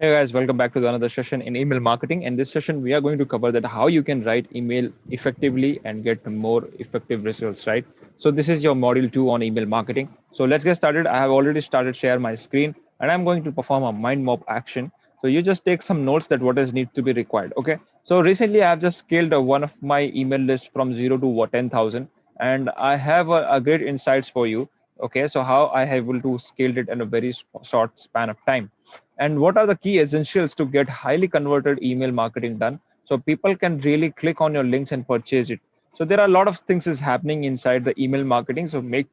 Hey guys, welcome back to another session in email marketing. In this session, we are going to cover that how you can write email effectively and get more effective results, right? So this is your module 2 on email marketing. So let's get started. I have already started share my screen and I'm going to perform a mind map action. So you just take some notes that what is need to be required. Okay. So recently I have just scaled one of my email list from 0 to 10,000 and I have a great insights for you. Okay. So how I have able to scale it in a very short span of time, and what are the key essentials to get highly converted email marketing done so people can really click on your links and purchase it. So there are a lot of things is happening inside the email marketing, so make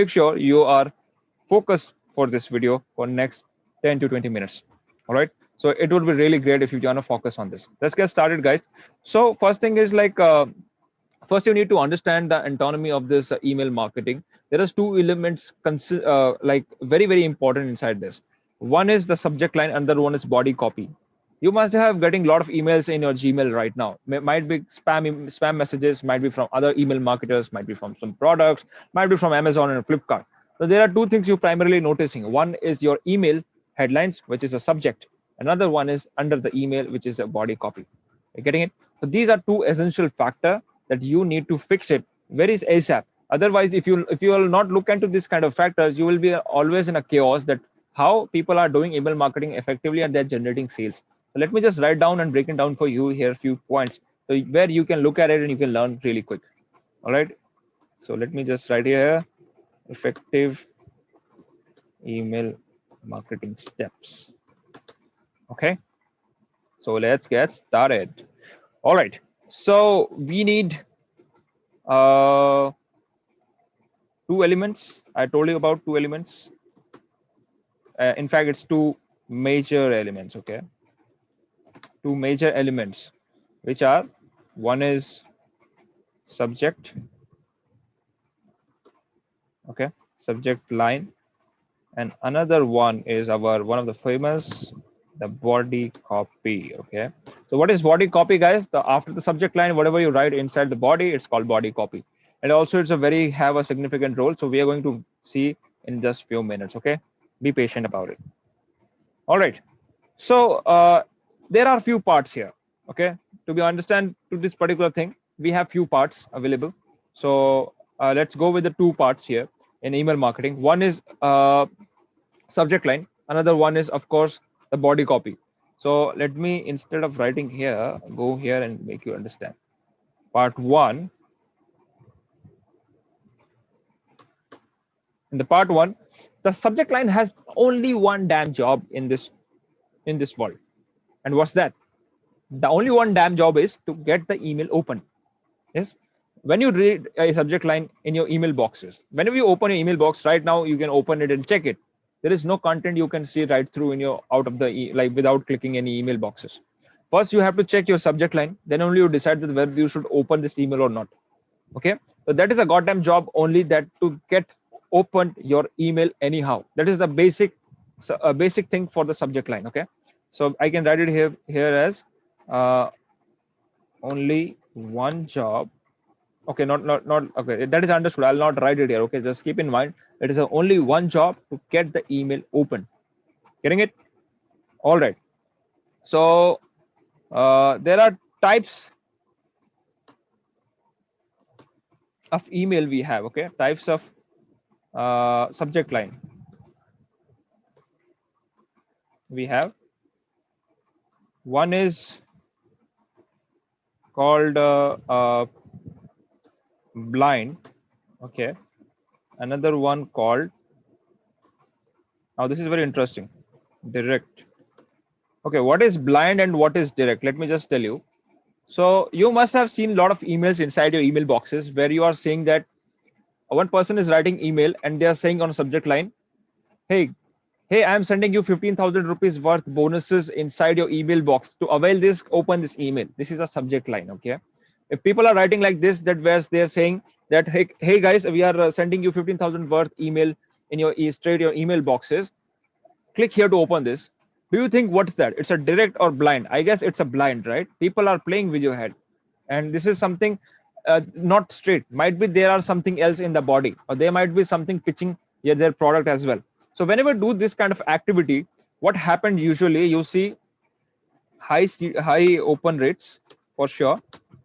sure you are focused for this video for next 10 to 20 minutes. All right, so it would be really great if you want to focus on this. Let's get started, guys. So first thing is like first you need to understand the anatomy of this email marketing. There is two elements like very important inside this. One is the subject line, another one is body copy. You must have getting a lot of emails in your Gmail right now. Might be spam messages, might be from other email marketers, might be from some products, might be from Amazon and Flipkart. So there are two things you primarily noticing. One is your email headlines, which is a subject. Another one is under the email, which is a body copy. You're getting it? So these are two essential factor that you need to fix it very ASAP. Otherwise, if you will not look into this kind of factors, you will be always in a chaos that how people are doing email marketing effectively and they're generating sales. So let me just write down and break it down for you here a few points so where you can look at it and you can learn really quick. All right. So let me just write here effective email marketing steps. Okay. So let's get started. All right. So we need uh, two elements. I told you about two elements. In fact, it's two major elements. Okay. Two major elements, which are one is subject, okay, subject line, and another one is our one of the famous, the body copy. Okay, so what is body copy, guys? After the subject line, whatever you write inside the body, it's called body copy, and also it's a very have a significant role. So we are going to see in just few minutes. Okay, be patient about it. All right. So there are few parts here. Okay, to be understand to this particular thing, we have few parts available. So let's go with the two parts here in email marketing. One is subject line. Another one is, of course, the body copy. So let me, instead of writing here, go here and make you understand. Part one. In the part one, the subject line has only one damn job in this world. And what's that? The only one damn job is to get the email open. Yes. When you read a subject line in your email boxes, whenever you open your email box right now, you can open it and check it. There is no content you can see right through in your out of the like without clicking any email boxes. First, you have to check your subject line. Then only you decide that whether you should open this email or not. Okay. So that is a goddamn job only, that to get open your email anyhow. That is the basic thing for the subject line. Okay. So I can write it here as only one job. Okay, not okay, that is understood. I'll not write it here. Okay, just keep in mind it is only one job to get the email open. Getting it? All right. So there are types of email we have. Okay, types of subject line we have. One is called blind. Okay, another one called, now this is very interesting, direct. Okay, what is blind and what is direct? Let me just tell you. So you must have seen a lot of emails inside your email boxes where you are saying that one person is writing email and they are saying on a subject line, hey, I'm sending you 15,000 rupees worth bonuses inside your email box. To avail this, open this email. This is a subject line. Okay. If people are writing like this, that where they're saying that, hey guys, we are sending you 15,000 worth email in your straight your email boxes. Click here to open this. Do you think what's that? It's a direct or blind? I guess it's a blind, right? People are playing with your head, and this is something not straight. Might be there are something else in the body, or there might be something pitching their product as well. So whenever do this kind of activity, what happened usually, you see high open rates for sure.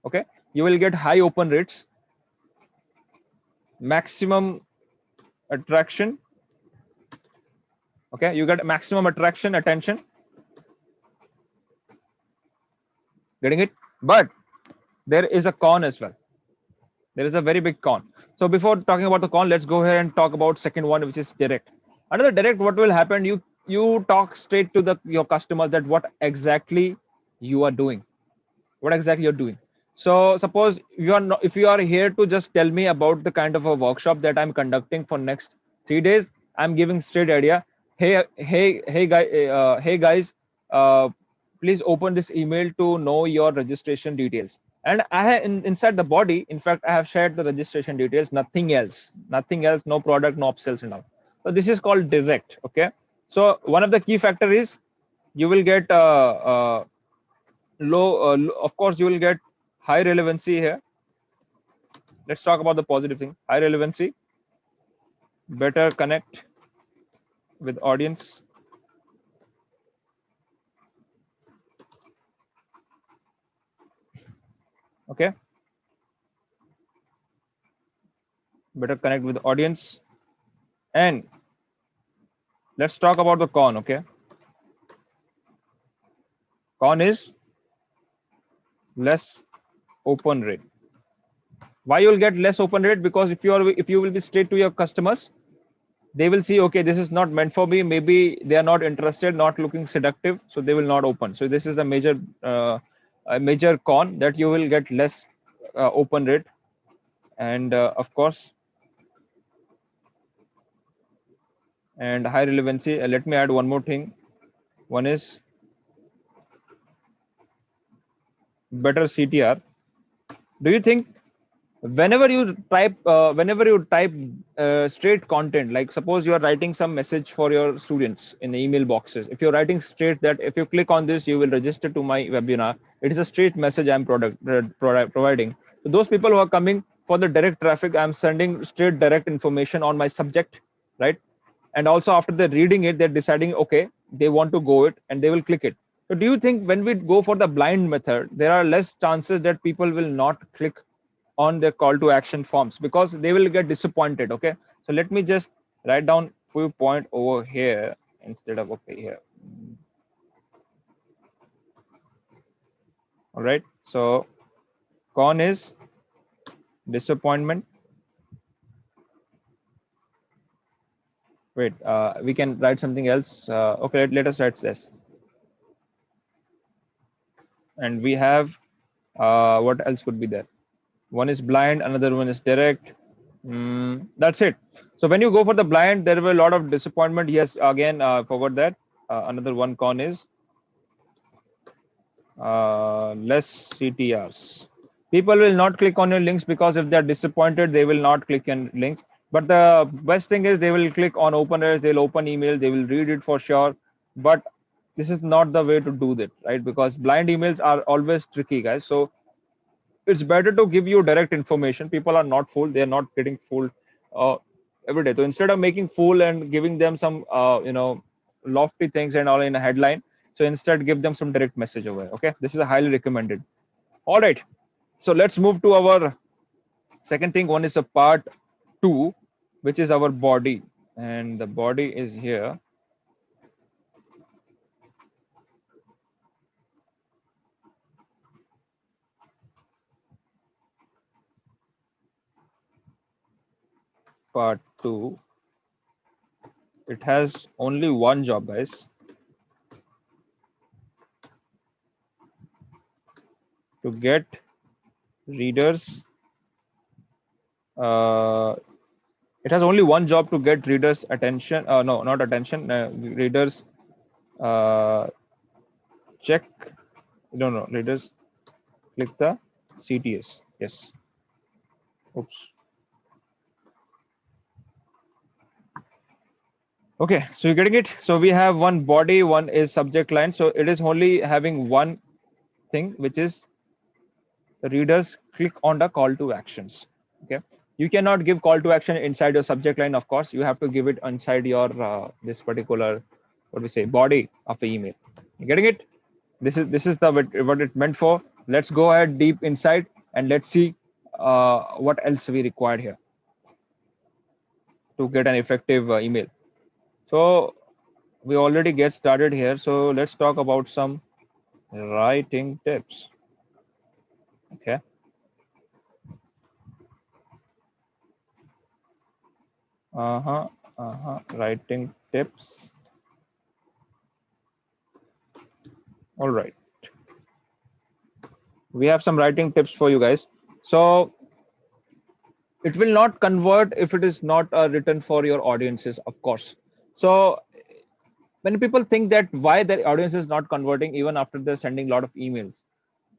Okay, you will get high open rates, maximum attraction. Okay, you get maximum attraction, attention, getting it? But there is a con as well. There is a very big con. So before talking about the con, let's go ahead and talk about second one, which is direct. Another direct, what will happen, you talk straight to the your customer that what exactly you are doing, what exactly you're doing. So suppose you are not, if you are here to just tell me about the kind of a workshop that I'm conducting for next 3 days, I'm giving straight idea. Hey guys, uh, please open this email to know your registration details. And I have inside the body, in fact, I have shared the registration details, nothing else, nothing else, no product, no upsells and all. So this is called direct. Okay. So one of the key factor is you will get of course you will get high relevancy here. Let's talk about the positive thing. High relevancy, better connect with audience, okay, better connect with audience. And let's talk about the con. Okay, con is less open rate. Why you'll get less open rate? Because if you will be straight to your customers, they will see, okay, this is not meant for me, maybe they are not interested, not looking seductive, so they will not open. So this is the major con, that you will get less open rate. And of course, and high relevancy. Let me add one more thing. One is better CTR. Do you think whenever you type straight content, like suppose you are writing some message for your students in the email boxes, if you're writing straight that if you click on this you will register to my webinar, it is a straight message I'm providing. So those people who are coming for the direct traffic, I'm sending straight direct information on my subject, right? And also after they're reading it, they're deciding, okay, they want to go it and they will click it. So do you think when we go for the blind method, there are less chances that people will not click on their call to action forms because they will get disappointed? Okay, so let me just write down few point over here instead of okay here. All right, so con is disappointment. Wait, we can write something else. Okay, let us write this. And we have what else could be there? One is blind, another one is direct. That's it. So when you go for the blind, there will be a lot of disappointment. Yes, again, forgot that. Another one con is less CTRs. People will not click on your links because if they're disappointed, they will not click on links. But the best thing is they will click on openers, they'll open email, they will read it for sure. But this is not the way to do that, right? Because blind emails are always tricky, guys. So it's better to give you direct information. People are not fooled, they're not getting fooled every day. So instead of making fool and giving them some lofty things and all in a headline, so instead give them some direct message away. Okay, this is a highly recommended. All right, so let's move to our second thing. One is a part 2, which is our body, and the body is here. Part 2, it has only one job, guys. To get readers, it has only one job, to get readers attention. No, not attention, readers check, no, readers click the CTS. Yes, oops. Okay, so you're getting it. So we have one body, one is subject line. So it is only having one thing, which is the readers click on the call to actions. Okay, you cannot give call to action inside your subject line. Of course, you have to give it inside your this particular what we say, body of the email. You getting it? This is the what it meant for. Let's go ahead deep inside and let's see what else we required here to get an effective email. So we already get started here. So let's talk about some writing tips. Okay. Writing tips. All right. We have some writing tips for you guys. So it will not convert if it is not written for your audiences, of course. So many people think that why their audience is not converting even after they're sending a lot of emails.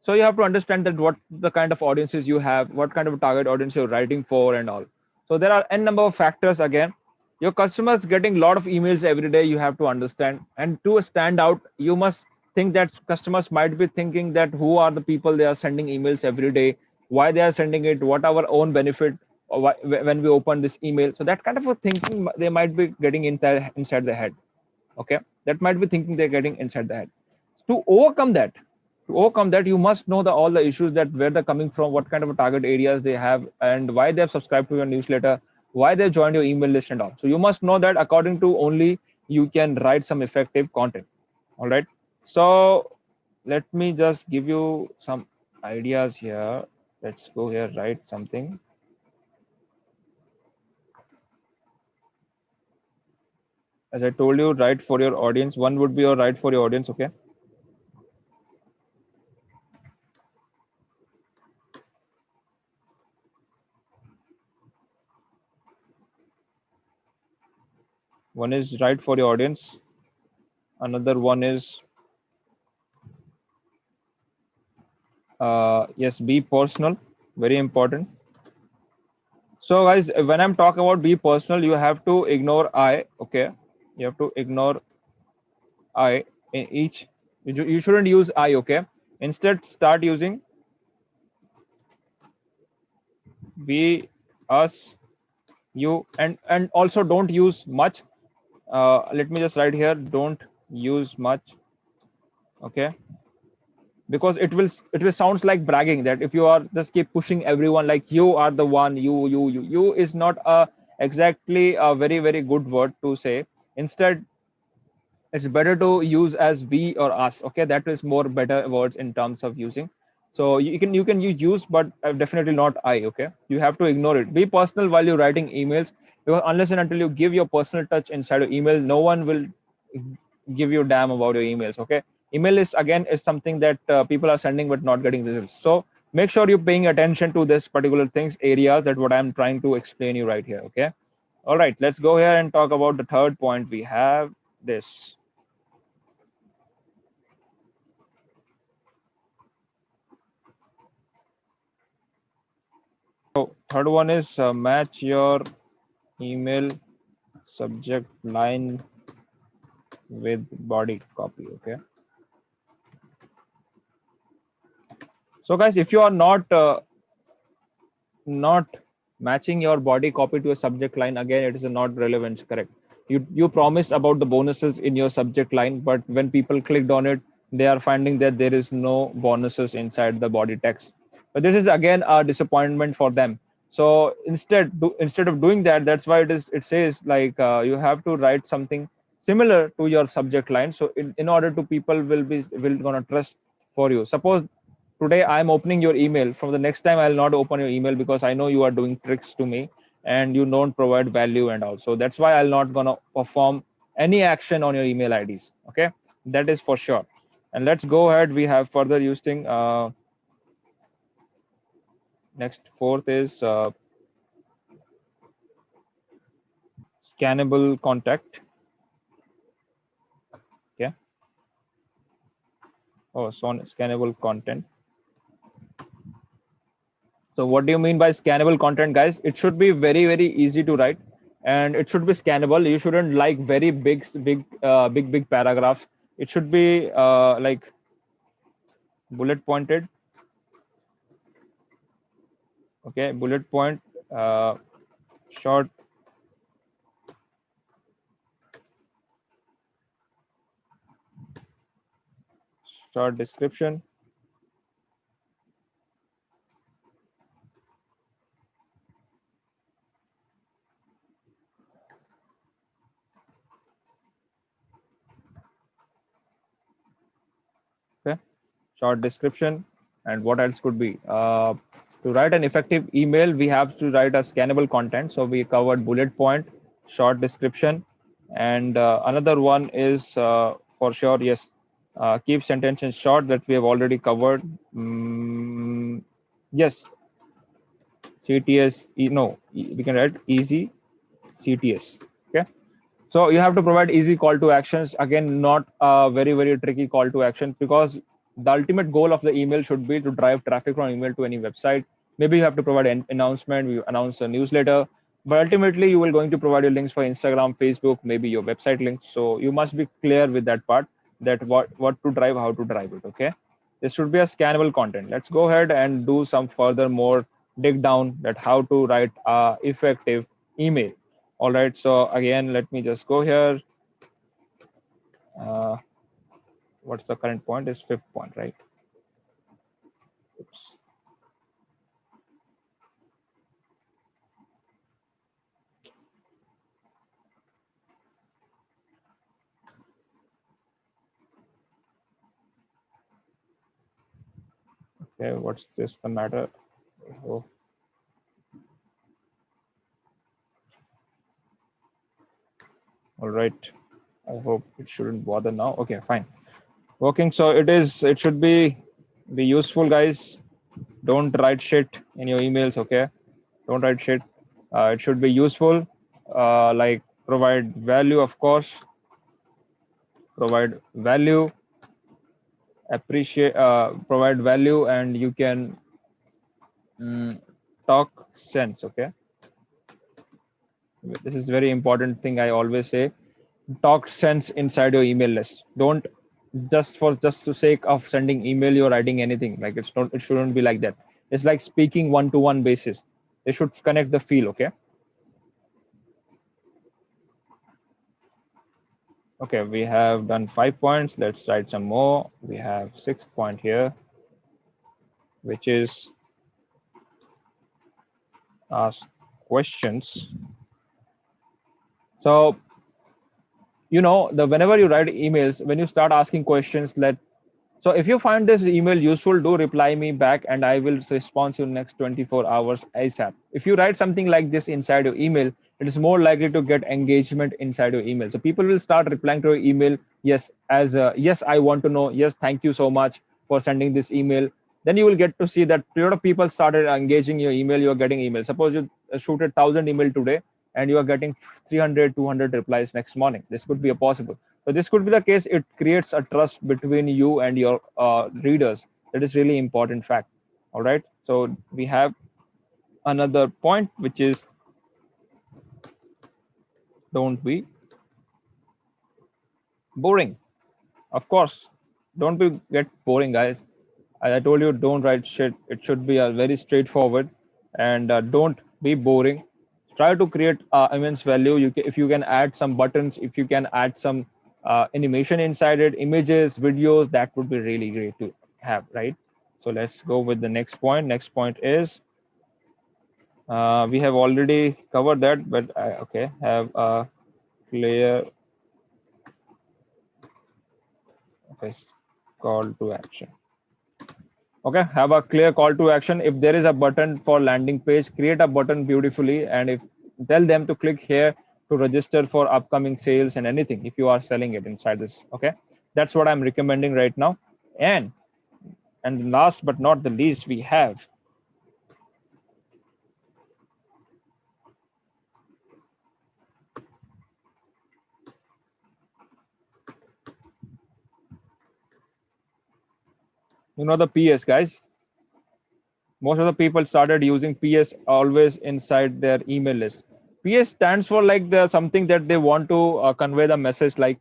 So you have to understand that what the kind of audiences you have, what kind of target audience you're writing for and all. So there are n number of factors. Again, your customers getting a lot of emails every day, you have to understand, and to stand out you must think that customers might be thinking that who are the people they are sending emails every day, why they are sending it, what our own benefit when we open this email. So that kind of a thinking they might be getting inside the head. Okay, that might be thinking they're getting inside the head. To overcome that, you must know all the issues, that where they're coming from, what kind of target areas they have, and why they've subscribed to your newsletter, why they've joined your email list and all. So you must know that. According to only you can write some effective content. All right. So let me just give you some ideas here. Let's go here, write something. As I told you, write for your audience. One would be your write for your audience. Okay. One is write for your audience. Another one is yes, be personal. Very important. So guys, when I'm talking about be personal, you have to ignore I. Okay, you have to ignore I in each. You shouldn't use I. Okay, instead start using we, us, you, and also don't use much. Let me just write here. Don't use much. Okay, because it will sounds like bragging, that if you are just keep pushing everyone like you are the one, you is not a exactly a very good word to say. Instead, it's better to use as we or us. Okay, that is more better words in terms of using. So you can use, but definitely not I. Okay, you have to ignore it. Be personal while you're writing emails, because unless and until you give your personal touch inside your email, no one will give you a damn about your emails. Okay, email is again is something that people are sending but not getting results. So make sure you're paying attention to this particular things areas, that what I'm trying to explain you right here. Okay, all right, let's go here and talk about the third point. We have this. So third one is match your email subject line with body copy. Okay, so guys, if you are not matching your body copy to a subject line, again it is not relevant. Correct, you promised about the bonuses in your subject line, but when people clicked on it, they are finding that there is no bonuses inside the body text. But this is again a disappointment for them. So instead of doing that, that's why it says like you have to write something similar to your subject line. So in order to people will gonna trust for you. Suppose today I'm opening your email, from the next time I'll not open your email, because I know you are doing tricks to me and you don't provide value and all. So that's why I'll not gonna perform any action on your email IDs. Okay, that is for sure. And let's go ahead, we have further using next fourth is scannable contact. Okay, oh, so on scannable content. So what do you mean by scannable content, guys? It should be very easy to write, and it should be scannable. You shouldn't like very big paragraphs. It should be like bullet pointed. Okay, bullet point, short, short description. Okay, short description. And what else could be? To write an effective email, we have to write a scannable content. So we covered bullet point, short description, and another one is for sure, yes, keep sentences short, that we have already covered. Yes, CTS, no, we can write easy CTS. Okay. So you have to provide easy call to actions. Again, not a very, very tricky call to action, because the ultimate goal of the email should be to drive traffic from email to any website. Maybe you have to provide an announcement, you announce a newsletter, but ultimately you will going to provide your links for Instagram, Facebook, maybe your website links. So you must be clear with that part, that what to drive, how to drive it. Okay. This should be a scannable content. Let's go ahead and do some further more dig down that how to write a effective email. All right, so again, let me just go here. Uh, what's the current point? Is fifth point, right? Oops. Okay, what's this the matter? Oh. All right, I hope it shouldn't bother now. Okay, fine. Working, so it should be useful, guys. Don't write shit in your emails, okay? Don't write shit. It should be useful, like provide value, of course. Provide value, appreciate, provide value, and you can talk sense, okay? This is very important thing I always say. Talk sense inside your email list. Don't just to sake of sending email you're writing anything. Like it shouldn't be like that. It's like speaking one-to-one basis. They should connect the feel, okay? Okay, we have done 5 points. Let's write some more. We have 6th point here, which is ask questions. So the whenever you write emails, when you start asking questions, so if you find this email useful, do reply me back and I will respond to you in next 24 hours ASAP. If you write something like this inside your email, it is more likely to get engagement inside your email. So people will start replying to your email, yes, as yes, I want to know, yes, thank you so much for sending this email. Then you will get to see that a lot of people started engaging your email, you're getting email. Suppose you shoot 1,000 email today and you are getting 300, 200 replies next morning. This could be a possible. So this could be the case. It creates a trust between you and your readers. That is really important fact. All right. So we have another point, which is don't be boring. Of course, don't get boring, guys. As I told you, don't write shit. It should be a very straightforward, and don't be boring. Try to create immense value. If you can add some buttons, if you can add some animation inside it, images, videos, that would be really great to have, right? So let's go with the next point. Next point is we have already covered that, but okay, have a clear call to action. Okay, have a clear call to action. If there is a button for landing page, create a button beautifully, and if tell them to click here to register for upcoming sales and anything if you are selling it inside this. Okay, that's what I'm recommending right now. And last but not the least, we have the PS, guys. Most of the people started using PS always inside their email list. PS stands for like the something that they want to convey the message. Like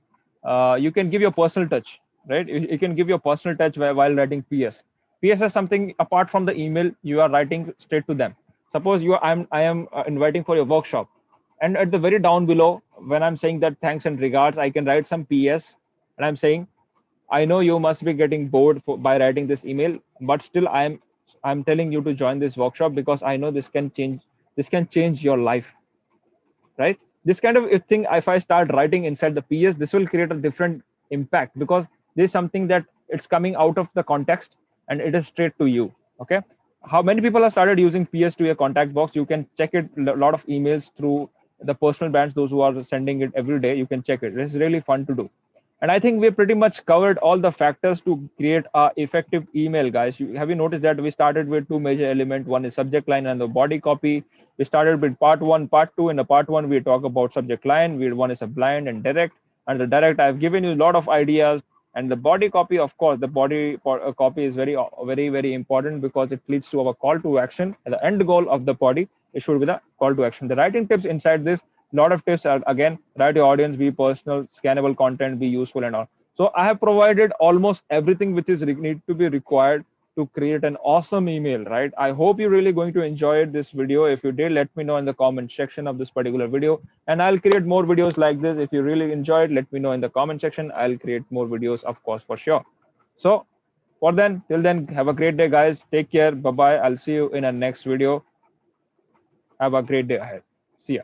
you can give your personal touch, right? You can give your personal touch while writing PS. PS is something apart from the email you are writing straight to them. Suppose I am inviting for your workshop, and at the very down below, when I'm saying that thanks and regards, I can write some PS, and I'm saying I know you must be getting bored by writing this email, but still I'm telling you to join this workshop because I know this can change your life, right? This kind of thing, if I start writing inside the PS, this will create a different impact because there's something that it's coming out of the context and it is straight to you. Okay. How many people have started using PS to your contact box? You can check it. A lot of emails through the personal brands, those who are sending it every day, you can check it. It's really fun to do. And I think we pretty much covered all the factors to create a effective email, guys. Have you noticed that we started with two major elements? One is subject line and the body copy. We started with part one, part two. In the part one, we talk about subject line. One is a blind and direct. And the direct, I've given you a lot of ideas. And the body copy, of course, the body copy is very important because it leads to our call to action. And the end goal of the body, it should be the call to action. The writing tips inside this, a lot of tips are, again, write your audience, be personal, scannable content, be useful and all. So I have provided almost everything which is need to be required to create an awesome email, right? I hope you're really going to enjoy this video. If you did, let me know in the comment section of this particular video, and I'll create more videos like this. If you really enjoyed, let me know in the comment section. I'll create more videos, of course, for sure. So for then, till then, have a great day, guys. Take care. Bye bye. I'll see you in a next video. Have a great day ahead. See ya.